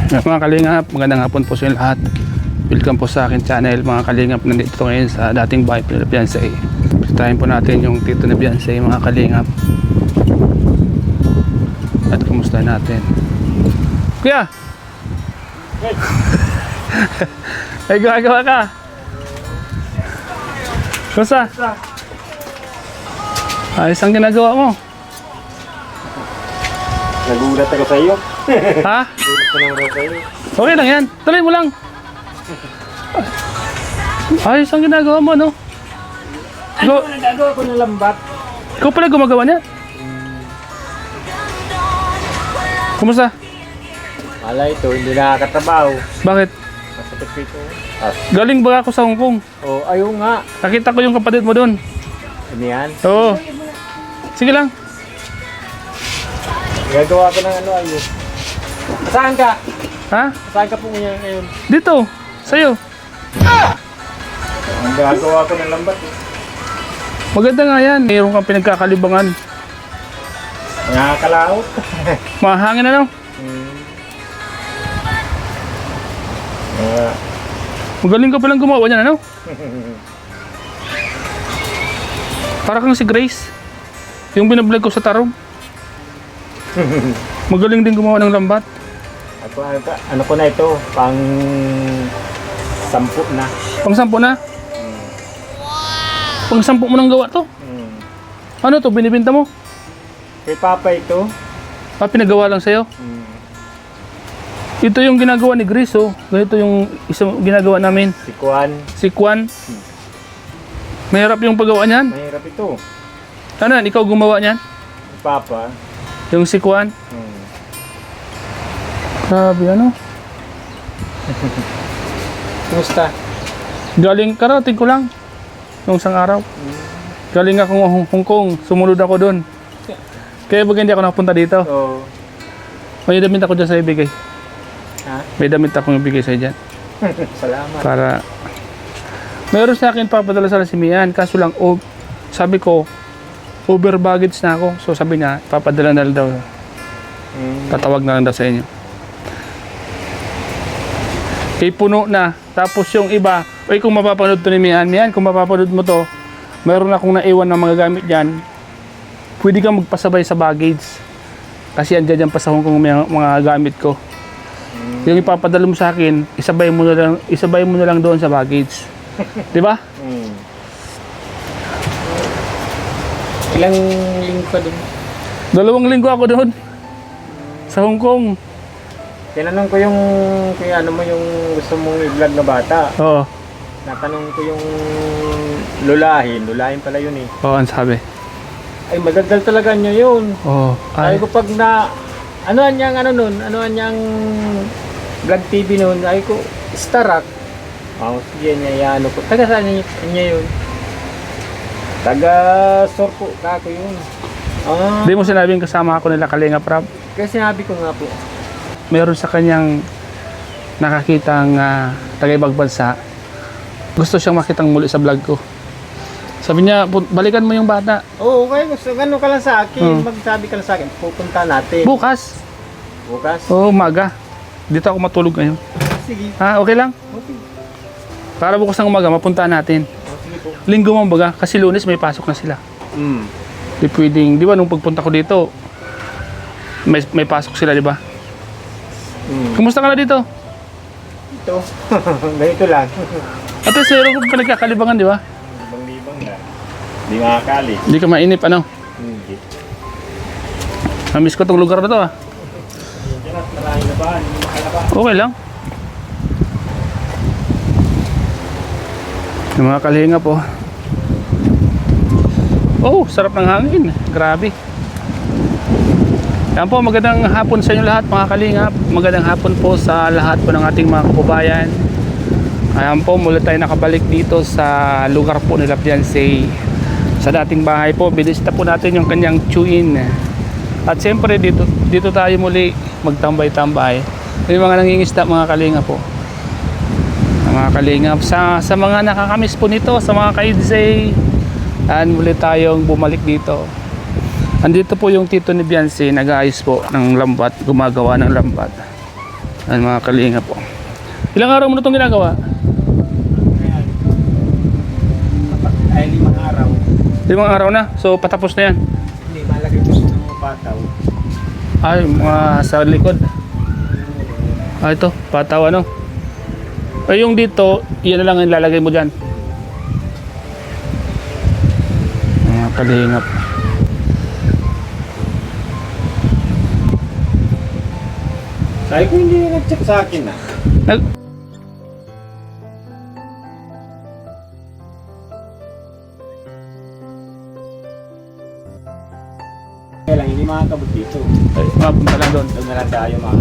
Mga kalingap, magandang hapon po sa inyo lahat. Welcome po sa akin channel mga kalingap. Nandito ngayon sa dating bahay po nila Beyonce. Bisitahin po natin yung tito na Beyonce mga kalingap. At kumusta natin. Kuya! Ay gumagawa ka! Kumusta? Ayos ang ginagawa mo. Nagulat ako sa iyo. Ha? Nagulat ko naman ako sa iyo. Okay lang yan. Tuloy mo lang. Ayos ang ginagawa mo, no? Ano na nagagawa ko ng lambat? Ikaw pala gumagawa niya? Kumusta? Wala ito, hindi nakakatrabaho. Bakit? Masakit ko ito. Galing ba ako sa Hong Kong? Oh, ayaw nga. Nakita ko yung kapatid mo doon. Ano yan? Oo. Sige lang. Nagagawa ko ng ano ayun. Saan ka? Ha? Saan ka po ngayon? Dito. Sa'yo. Ang gagawa ko ng lambat eh. Maganda nga yan. Mayroon kang pinagkakalibangan. Nakakalaot. Mahangin na, no? Magaling ka palang gumawa niyan, ano? Para kang si Grace. Yung binablog ko sa Tarong. Magaling din gumawa ng lambat. Ano ko na ito? Pang 10 na. Pang 10 na? Pang 10 mo nang gawa to? Ano to? Binibenta mo? Kay Papa ito. Pinagawa lang sa'yo? Ito yung ginagawa ni Grace, oh. Ganito yung isang ginagawa namin. Si Juan. Si Juan. Mahirap yung paggawa niyan. Mahirap ito. Ano yan? Ikaw gumawa niyan? Si Papa. Yung si Juan? Grabe, ano? Kumusta? Galing, karating ko lang. Nung isang araw. Galing ako Hong Kong. Sumunod ako doon. Kaya baga hindi ako nakapunta dito. So, May damit ako dyan sa ibigay. ha? May damit akong ibigay sa dyan. Salamat. Para... Meron sa akin papadala sa Simian. Kaso lang, sabi ko, over baggage na ako. So sabi niya, papadala na lang daw. Tatawag na lang daw sa inyo. Kay puno na. Tapos yung iba, kung mapapanood to ni Mian, kung mapapanood mo to, meron akong naiwan ng mga gamit dyan. Pwede kang magpasabay sa baggage. Kasi andyan dyan pa sa Hong Kong mga gamit ko. Yung ipapadala mo sa akin, isabay mo na lang doon sa baggage. 'Di ba? Ilang linggo pa dun? 2 linggo ako doon. Sa Hong Kong. Tinanong ko yung ano mo yung gusto mong i-vlog na bata. Oo. Natanong ko yung lulahin pala yun eh. Oo, ang sabi. Ay madaldal talaga niya yun. Oo. Ay ko pag na ano anyang vlog TV noon, ay ko Starak. Sige niya ano ko. Taga saan niya yun? Taga Sorpo kako yun. Hindi mo sinabing kasama ako nila Kalinga Prab. Kasi sinabi ko nga po. Meron sa kanyang nakakitang taga-ibang bansa. Gusto siyang makitang muli sa vlog ko. Sabi niya, balikan mo yung bata. Oo, okay. Gusto gano'n ka lang sa akin. Magsabi ka lang sa akin. Pupunta natin. Bukas. Bukas? Oo, umaga. Dito ako matulog ngayon. Sige. Okay lang? Okay. Para bukas ng umaga, mapuntaan natin. Sige po. Linggo mo baga, kasi Lunes may pasok na sila. Di pwedeng, di ba nung pagpunta ko dito, may pasok sila, di ba? Kumusta ka na dito? Ito. Ganito lang. Ate, zero ko pinagkakalibangan, di ba? Libang na. Hindi makakali. Hindi ka mainip, ano? Hindi. Namiss ko tong lugar na to, ah. Diyan at maraming labahan. Hindi makalaba. Okay lang. Yung mga kalinga po. Oh, sarap ng hangin. Grabe. Yan po, magandang hapon sa inyo lahat mga kalingap. Magandang hapon po sa lahat po ng ating mga kababayan. Ayan po, muli tayo nakabalik dito sa lugar po nila Beyonce. Sa dating bahay po, binisita po natin yung kanyang chew-in. At siyempre dito tayo muli magtambay-tambay. Yung mga nangingisda mga kalinga po. Mga kalingap, sa mga nakakamiss po nito, sa mga ka-Idsay, muli tayong bumalik dito. Andito po yung tito ni Beyonce, nag-aayos po ng lambat, gumagawa ng lambat. Ayan mga kalinga po. Ilang araw mo na itong ginagawa? Ayan. Ay, 5 araw. 5 araw na. So patapos na yan. Hindi, malagay ko ng pataw. Ay, mga sa likod. Ah, ito. Pataw ano. Ay, yung dito, yan na lang ang ilalagay mo dyan. Mga kalinga po. Sabi ko hindi na nag-check sa akin ah. Nag Kaya lang, hindi makakabot dito. Ay, mapunta lang doon. Doon na lang tayo mga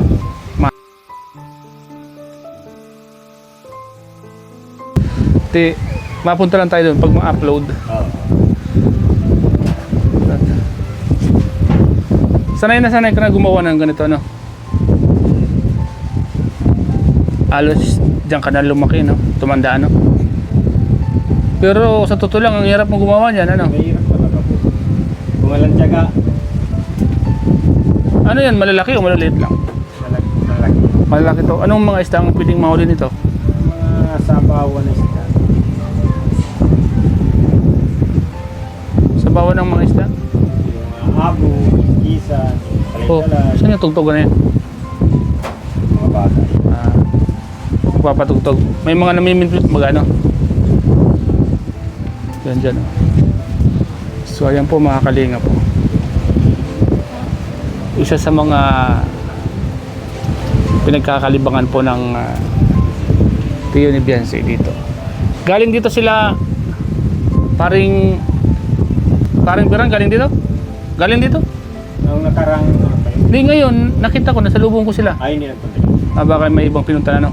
Mapunta lang tayo doon pag ma-upload. Oo. Sanay na sanay ka na gumawa ng ganito, ano? Alos diyan ka na lumaki, no? Tumanda, no? Pero sa totoo lang, ang hirap mo gumawa niyan, ano? Mahirap talaga po. Kung walang tiyaga, Ano yan, malalaki o malaliit lang? malaki. Malalaki to. Anong mga isda ang pwedeng mahuli nito? Mga sabawan na sila. Sa bawa ng mga isda? Yung mga abo, isa, Oh, talay-talay, saan yung tugtog na yan? mga bata. Ah, magpapatugtog. May mga namimintwit magano. Yan dyan. Oh. So ayan po mga kalinga po. Isa sa mga pinagkakalibangan po ng Tiyo ni Beyonce dito. Galing dito sila paring Birang, galing dito? Galing dito? Noong nakarang ano pa yun? Hindi, ngayon nakita ko, nasa lubong ko sila. Ay, hindi nagpunta yun. Baka may ibang pinunta na, no?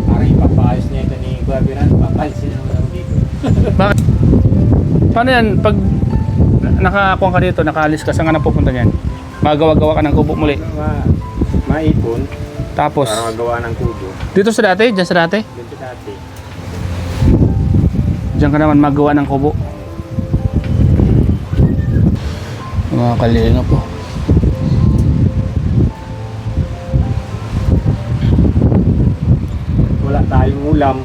Parang ipapaayos na ito ni Guabiran. Papalisin naman ako dito. Bakit? Paano yan? Pag nakakuha ka dito, nakaalis ka, saan ka na pupunta niyan? Magawa-gawa ka ng kubo muli. Maipon. Tapos, Para magawa ng kubo. dito sa dati? Diyan sa dati? Dito dati. Diyan ka naman magawa ng kubo. Mga kalinga po. Wala tayong ulam.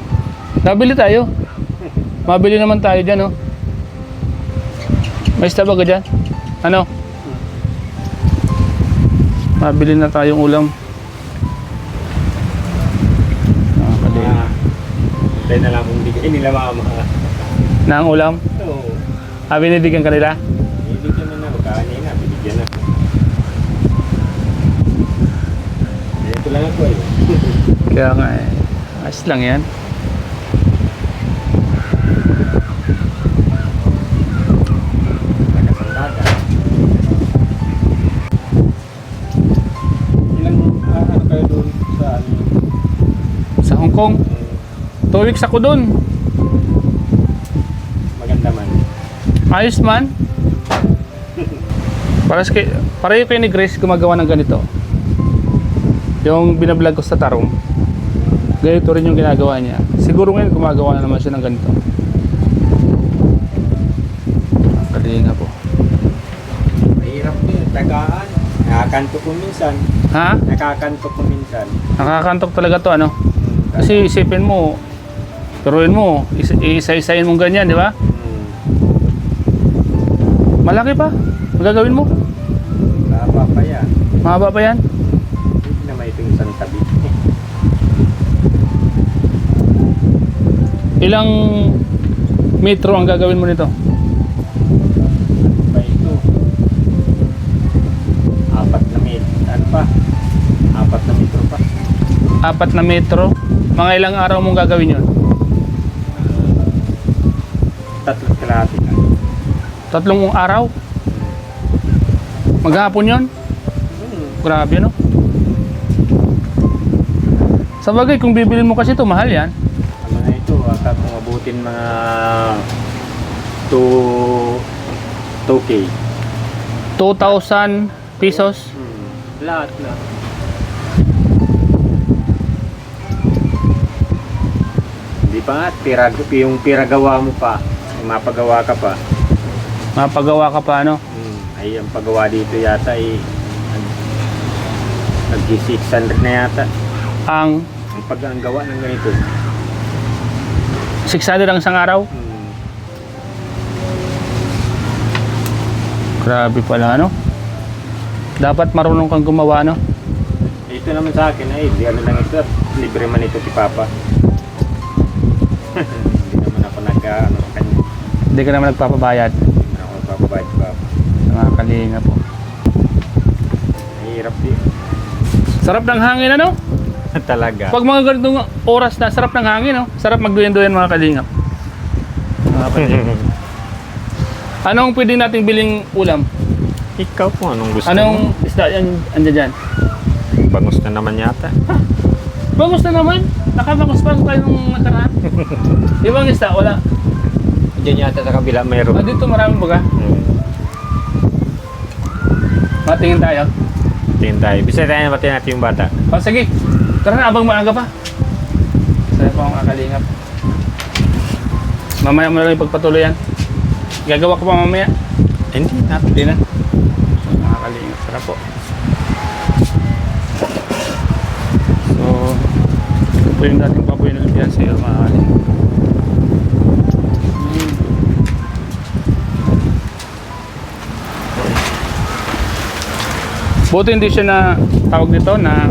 Nabili tayo. Mabili naman tayo dyan, oh. May isda ba ka dyan? Ano? Mabili na tayong ulam. Mga kalinga. Tayo na lang kung bigay nila mama. Na ang ulam? Oo. Binibigyan ka nila? Bibigyan na na. Magkakanay na. Bibigyan na. Ito lang ako eh. Kaya nga eh. Ayos lang yan. Nakasandada. Ilang ano kayo doon sa ano? Sa Hong Kong. 2 weeks ako dun. Maganda man. Ayos man. Pareho kayo ni Grace gumagawa ng ganito. Yung binablog ko sa Tarong. Ganito rin yung ginagawa niya. Siguro ngayon gumagawa na naman siya ng ganito. Kalinga po. Mahirap din. Tagaan. Nakakanto ko minsan. Ha? Nakakanto ko minsan. Nakakantok talaga to, ano? Kasi isipin mo, turuin mo, isa-isayin mong ganyan, di ba? Malaki pa. Magagawin mo. Mahaba pa yan. Mahaba pa yan. Hindi na may ito isang tabi. Ilang metro ang gagawin mo nito? Pa ito. 4 na metro. Ano pa? 4 na metro pa. 4 na metro. Mga ilang araw mong gagawin yun? 3 kalahati na. 3 araw? Maghapon yun? Grabe, no? Sa bagay, kung bibilin mo kasi ito, mahal yan. Ang mga ito, kung mabutin mga 2K. 2,000 pesos. Lahat na. Hindi pa nga, yung piragawa mo pa. Yung mapagawa ka pa. Mapagawa ka pa, ano? Ay, ang paggawa dito yata ay nag-600 na yata. Ang Ang gawa ng ganito. 600 ang isang araw. Grabe pala, ano? Dapat marunong kang gumawa, no? Ito naman sa akin ay di ano lang ito. Libre man ito si Papa. Hindi naman ako nag-ano kanya. Hindi ka naman nagpapabayad. Hindi naman ako nagpapabayad si Papa. Sa mga kalinga po. Mahirap din. Sarap ng hangin, ano? Talaga. Pag mga ganitong oras na, sarap ng hangin, no? Sarap magduyan-duyan mga kalingap. Mga kalingap. Anong pwede nating biling ulam? Ikaw po, anong gusto mo? Anong isda yan, andyan dyan? Bangus na naman yata. Bangus na naman. Nakabangus pa tayo nung nakaraan. Ibang isda, wala. Diyan yata sa kabila mayroon. Dito maraming baga. Matingin tayo. Tingin tayo. Bisa tayo natin natin yung bata. O sige, tara na, abang maaga pa. Saya pa akong kakalingap. Mamaya mo na lang ipagpatuloy yan. Gagawa ko pa mamaya. Hindi na. Hindi na. Mga kalingap, tara po. So, ito po yung dating baboy na lumpiyan sa iyo, mga kalingap. Buti hindi siya na tawag nito na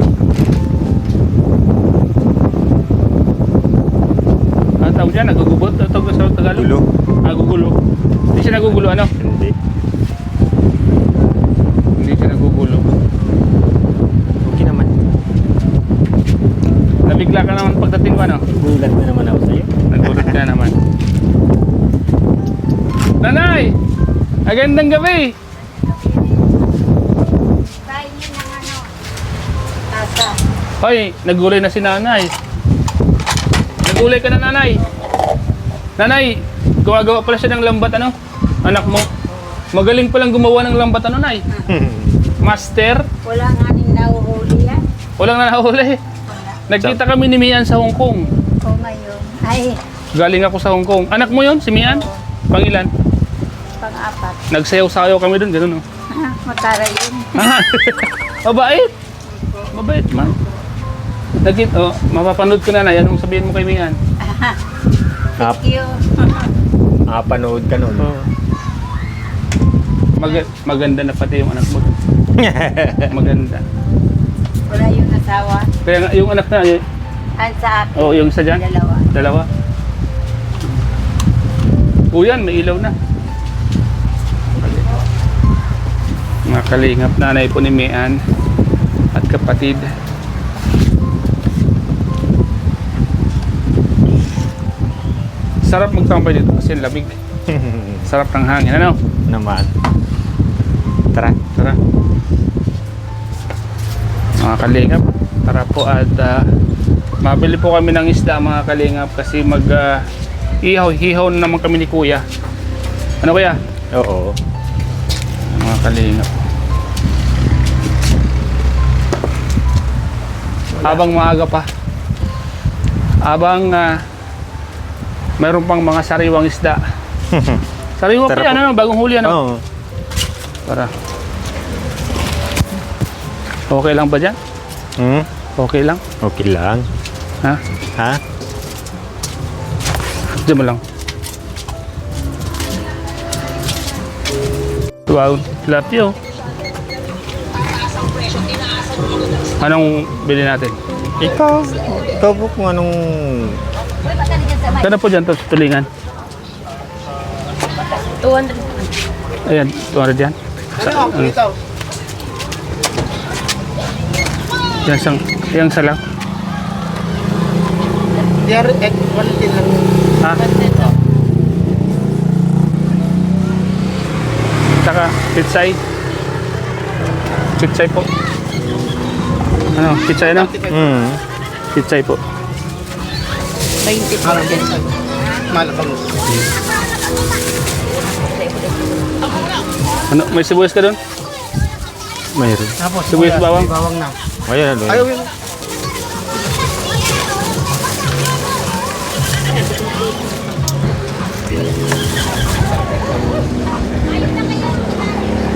tawag dyan, nagugubot, tawag sa Tagalog? Gulo. Nagugulo. Hindi siya nagugulo, ano? Hindi. Hindi siya nagugulo. Okay naman. Nabigla ka naman pagdating ko, ano? Gulat na naman ako sa'yo. Nagulat ka naman. Nanay! Magandang gabi! Kain niyo ng ano, tasa. Hoy, nagulay na si nanay. Nagulay ka na, nanay. Nanay, gawa-gawa pala siya ng lambat, ano? Anak mo. Magaling palang gumawa ng lambat, ano, nay? Master. Wala nga ning nahuhuli yan. Walang nahuli. Wala. Nagkita kami ni Mian sa Hong Kong. O ngayon. Ay, Galing ako sa Hong Kong. Anak mo yon si Mian? Pangilan? pang-apat. Nagsayaw-sayaw kami dun, gano'n, no? Matara yun. Ah, mabait. Mabait, ma. Mapapanood ko na na. Anong sabihin mo kay Mian? Thank you. Panood ka nun. Oh. Maganda na pati yung anak mo. Maganda. Wala yung asawa. Kaya nga, yung anak na, Ang sa akin. oh, yung isa dyan? Dalawa. Dalawa. Yan, may ilaw na. Mga kalingap, nanay po ni Mian at kapatid. Sarap magtambay dito kasi lamig. Sarap ng hangin, ano? Naman. Tara. Tara. Mga kalingap, tara po at mabili po kami ng isda, mga kalingap, kasi ihaw na naman kami ni kuya. Ano kuya? Oo. Mga kalingap. Habang maaga pa. Habang mayroon pang mga sariwang isda. Sariwa pa Tara yan, po. ano? Bagong huli, ano? Oo. Tara. Okay lang ba dyan? Okay lang? Okay lang. Ha? Ha? Diyan mo lang. Wow, tilapia, oh. Anong bili natin? Ikaw po kung anong... Kano po dyan to, tulingan? 200. Ayan, 200 yan. Yan sa lang. Ha? Saka, pitsay. Pitsay po. Ano, pitsay na? Pitsay po. 20 po. Ano, may sibuyas ka doon? Mayroon. Sibuyas bawang? Bawang na. Ayan, ano? Ayaw yun.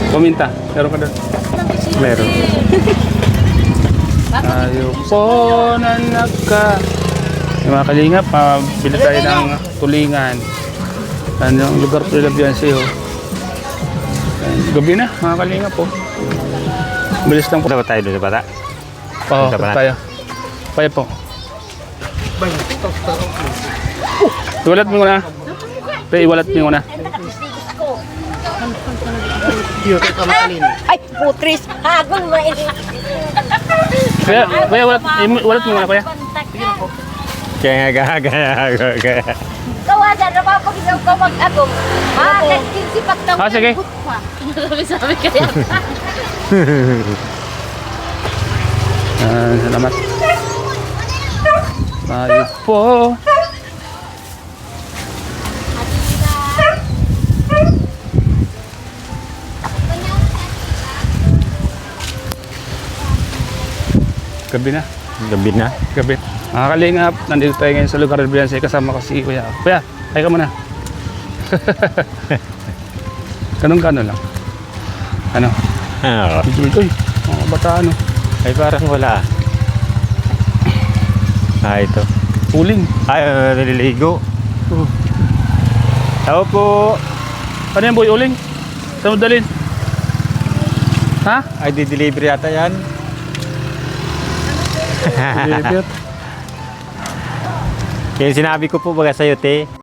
Kuminta. Meron ka doon. Meron. Tayo po na yung mga kalingap, bili tayo ng tulingan. Ano yung lugar po nila Beyonce, oh. Ayan, gabi na, mga kalingap, po. Bilis lang po. Punta ba tayo doon sa bata? Oo, Punta pa tayo. Tayo po. Iwalat mo muna. Iwalat mo muna. Ay, putris. Hagong mainit. Kuya, iwalat mo muna, kuya. Kaya gaya. Kawasan na mapag-isaw ka mag-agong. Nagsipat ng Sige. Sabi kaya. Salamat. Tayo po. Gabi na. Gabi na. Gabi. Mga kalingap, nandito tayo ngayon sa lugar ng Beyonce. Kasama ko si Kuya. Kuya, ay ka muna. Ganun lang. Ano? Ah, Uy, mga bata ano. ay parang wala. Ito. Uling. Ay, naliligo. Tao po. Ano yan boy, uling? Saan mo dalhin? Ha? Ay, di-deliver yata yan. Deliver. Kaya sinabi ko po baga sa'yo, te.